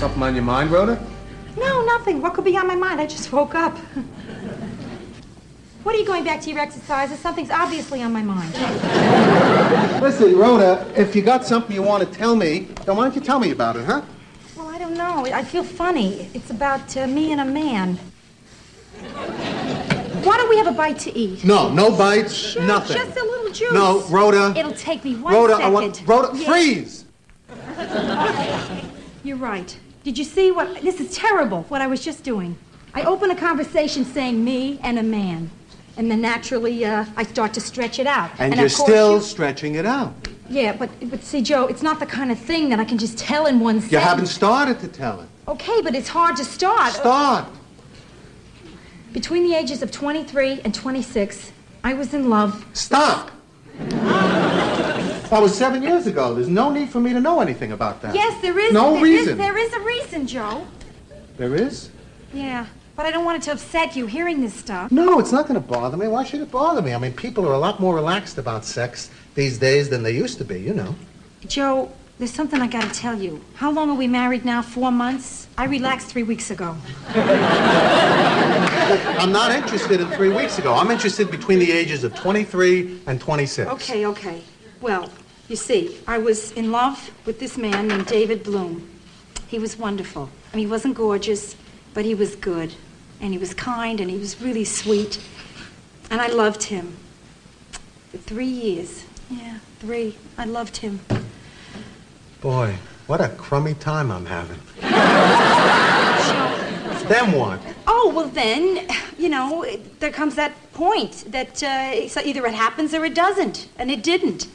Something on your mind, Rhoda? No, nothing. What could be on my mind? I just woke up. What are you going back to your exercises? Something's obviously on my mind. Listen, Rhoda, if you got something you want to tell me, then why don't you tell me about it, huh? Well, I don't know. I feel funny. It's about me and a man. Why don't we have a bite to eat? No, no bites, Sure, nothing. just a little juice. No, Rhoda. It'll take me one Rhoda, second. Rhoda, Yeah. freeze! You're right. Did you see what... This is terrible, what I was just doing. I open a conversation saying me and a man. And then naturally, I start to stretch it out. And you're still stretching it out. Yeah, but see, Joe, it's not the kind of thing that I can just tell in one sentence. You haven't started to tell it. Okay, but it's hard to start. Start. Between the ages of 23 and 26, I was in love. Stop! That was 7 years ago. There's no need for me to know anything about that. Yes, there is. No reason. There is a reason, Joe. There is? Yeah, but I don't want it to upset you hearing this stuff. No, it's not going to bother me. Why should it bother me? I mean, people are a lot more relaxed about sex these days than they used to be, you know. Joe, there's something I got to tell you. How long are we married now? 4 months? I relaxed 3 weeks ago. I'm not interested in 3 weeks ago. I'm interested between the ages of 23 and 26. Okay. Well, you see, I was in love with this man named David Bloom. He was wonderful. I mean, he wasn't gorgeous, but he was good. And he was kind, and he was really sweet. And I loved him. For 3 years. Yeah, 3. I loved him. Boy, what a crummy time I'm having. Then what? Oh, well then, you know, there comes that point that so either it happens or it doesn't. And it didn't.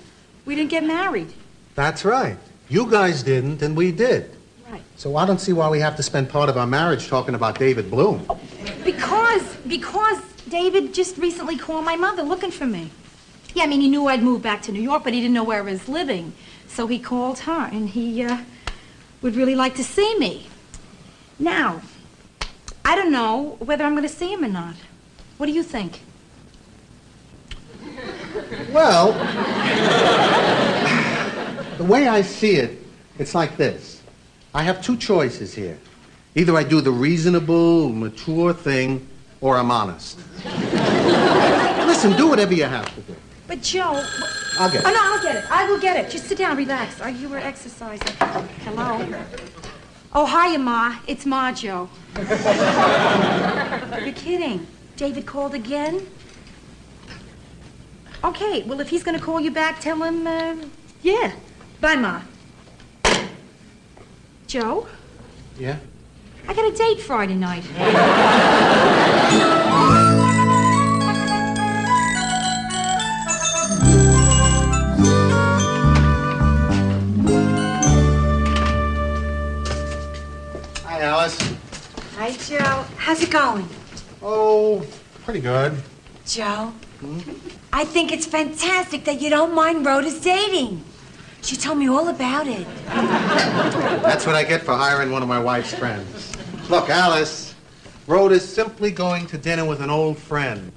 We didn't get married. That's right. You guys didn't, and we did. Right. So I don't see why we have to spend part of our marriage talking about David Bloom. Oh, because David just recently called my mother looking for me. Yeah, I mean, he knew I'd moved back to New York, but he didn't know where I was living. So he called her, and he would really like to see me. Now, I don't know whether I'm going to see him or not. What do you think? Well, the way I see it, it's like this. I have two choices here. Either I do the reasonable, mature thing, or I'm honest. Listen, do whatever you have to do. But, Joe... I'll get it. Oh, no, I'll get it. I will get it. Just sit down, relax. You were exercising. Hello? Oh, hiya, Ma. It's Ma, Joe. You're kidding. David called again? Okay, well, if he's going to call you back, tell him, yeah. Bye, Ma. Joe? Yeah? I got a date Friday night. Hi, Alice. Hi, Joe. How's it going? Oh, pretty good. Joe, I think it's fantastic that you don't mind Rhoda's dating. She told me all about it. That's what I get for hiring one of my wife's friends. Look, Alice, Rhoda's simply going to dinner with an old friend.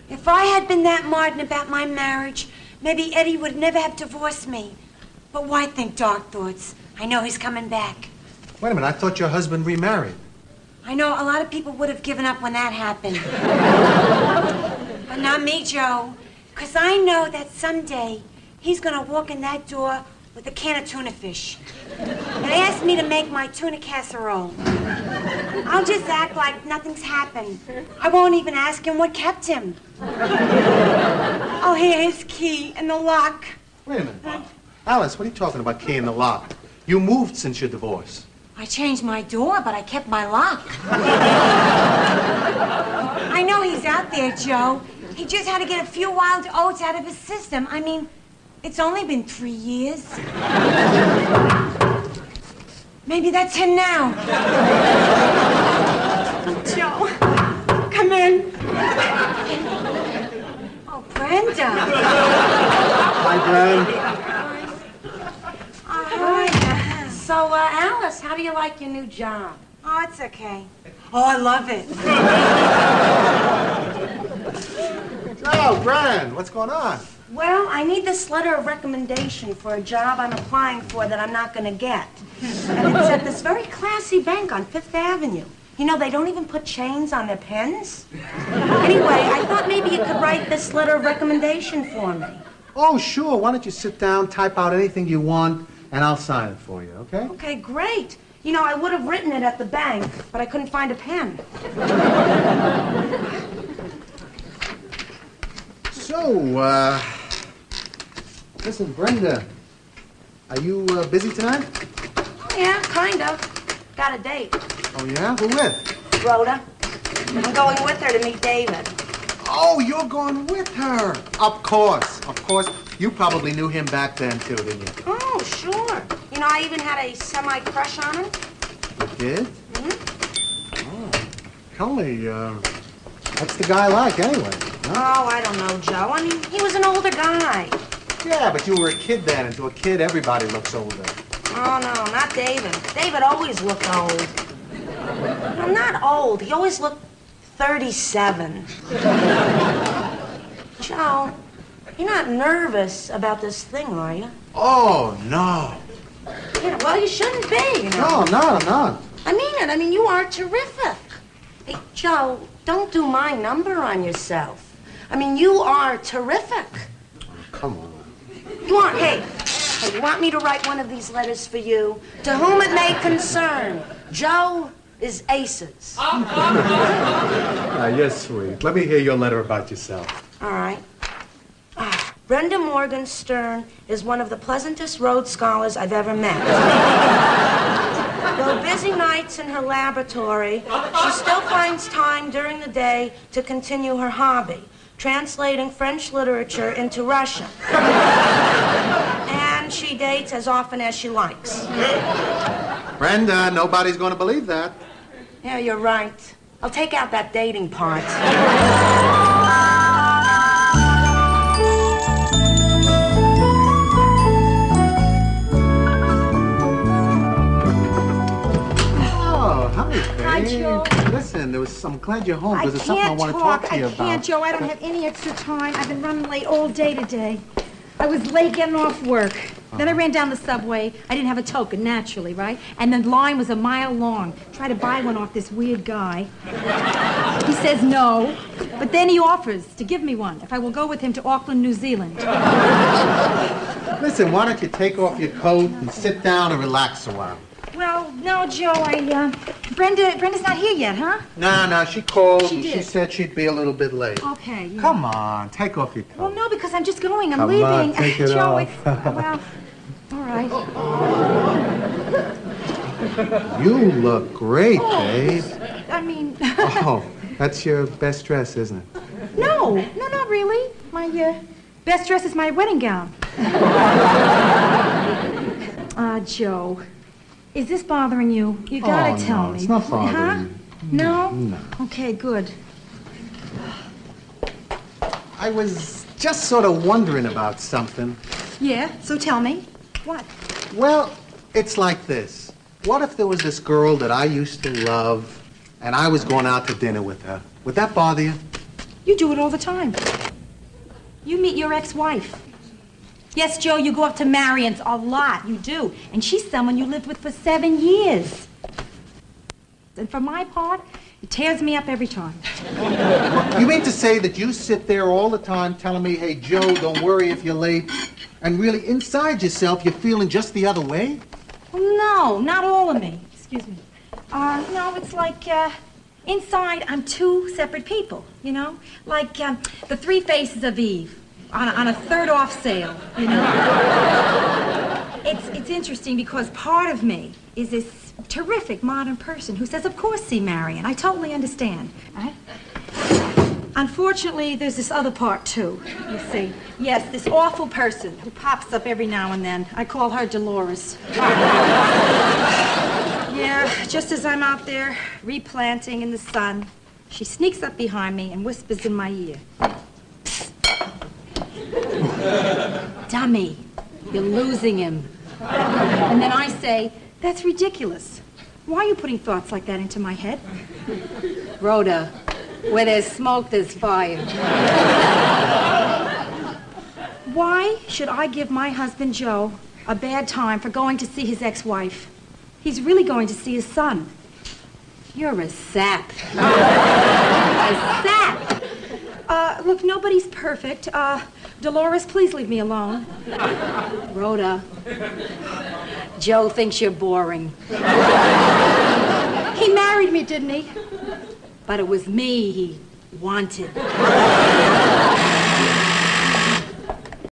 If I had been that Martin about my marriage, maybe Eddie would never have divorced me. But why think dark thoughts? I know he's coming back. Wait a minute, I thought your husband remarried. I know a lot of people would have given up when that happened. But not me, Joe. Because I know that someday he's going to walk in that door with a can of tuna fish and ask me to make my tuna casserole. I'll just act like nothing's happened. I won't even ask him what kept him. I'll hear his key and the lock. Wait a minute. Alice, what are you talking about, key in the lock? You moved since your divorce. I changed my door, but I kept my lock. I know he's out there, Joe. He just had to get a few wild oats out of his system. I mean, it's only been 3 years. Maybe that's him now. Joe, come in. Oh, Brenda. Hi, Bren. Hi. So, Alice, how do you like your new job? Oh, it's okay. Oh, I love it. Oh, Bren, what's going on? Well, I need this letter of recommendation for a job I'm applying for that I'm not going to get. And it's at this very classy bank on Fifth Avenue. You know, they don't even put chains on their pens. Anyway, I thought maybe you could write this letter of recommendation for me. Oh, sure. Why don't you sit down, type out anything you want, and I'll sign it for you, okay? Okay, great. You know, I would have written it at the bank, but I couldn't find a pen. So, listen, Brenda, are you busy tonight? Yeah, kind of. Got a date. Oh, yeah? Who with? Rhoda. I'm going with her to meet David. Oh, you're going with her. Of course, of course. You probably knew him back then, too, didn't you? Oh, sure. You know, I even had a semi-crush on him. You did? Mm-hmm. Oh. Tell me, what's the guy like, anyway? Huh? Oh, I don't know, Joe. I mean, he was an older guy. Yeah, but you were a kid then, and to a kid, everybody looks older. Oh, no, not David. David always looked old. No, not old. He always looked 37. Joe, you're not nervous about this thing, are you? Oh, no. Yeah, well, you shouldn't be, you know. No, I'm not, I'm not. I mean it. I mean, you are terrific. Hey, Joe, don't do my number on yourself. I mean, you are terrific. Come on. You want, hey, you want me to write one of these letters for you? To whom it may concern, Joe is aces. You're sweet. Let me hear your letter about yourself. All right. Brenda Morgan Stern is one of the pleasantest Rhodes Scholars I've ever met. Though busy nights in her laboratory, she still finds time during the day to continue her hobby, translating French literature into Russian. And she dates as often as she likes. Brenda, nobody's going to believe that. Yeah, you're right. I'll take out that dating part. Hi, Joe. Listen, I'm glad you're home because there's something I want to talk to you about. I can't, Joe. I don't have any extra time. I've been running late all day today. I was late getting off work. Then I ran down the subway. I didn't have a token, naturally, right? And the line was a mile long. Tried to buy one off this weird guy. He says no, but then he offers to give me one if I will go with him to Auckland, New Zealand. Listen, why don't you take off your coat and sit down and relax a while? Well, no, Joe, Brenda's not here yet, huh? No, she called She and she did. said she'd be a little bit late. Okay. Yeah. Come on, take off your coat. Well, no, because I'm just going. I'm Come leaving. on, take it Joe, off. well, all right. You look great, babe. I mean... Oh, that's your best dress, isn't it? No, not really. My best dress is my wedding gown. Joe, is this bothering you? You gotta tell me. It's not bothering me. No? No. Okay, good. I was just sort of wondering about something. Yeah, so tell me. What? Well, it's like this. What if there was this girl that I used to love, and I was going out to dinner with her? Would that bother you? You do it all the time. You meet your ex-wife. Yes, Joe, you go up to Marion's a lot. You do. And she's someone you lived with for 7 years. And for my part, it tears me up every time. You mean to say that you sit there all the time telling me, hey, Joe, don't worry if you're late, and really inside yourself you're feeling just the other way? Well, no, not all of me. Excuse me. No, it's like, inside I'm two separate people, you know? Like, the three faces of Eve on a third off sale, you know? It's interesting because part of me is this terrific modern person who says, of course, see Marion. I totally understand. Right? Unfortunately, there's this other part, too, you see. Yes, this awful person who pops up every now and then. I call her Dolores. Yeah, just as I'm out there replanting in the sun, she sneaks up behind me and whispers in my ear. Dummy, you're losing him. And then I say, that's ridiculous. Why are you putting thoughts like that into my head? Rhoda, where there's smoke, there's fire. Why should I give my husband, Joe, a bad time for going to see his ex-wife? He's really going to see his son. You're a sap. A sap. Look, nobody's perfect. Dolores, please leave me alone. Rhoda, Joe thinks you're boring. He married me, didn't he? But it was me he wanted.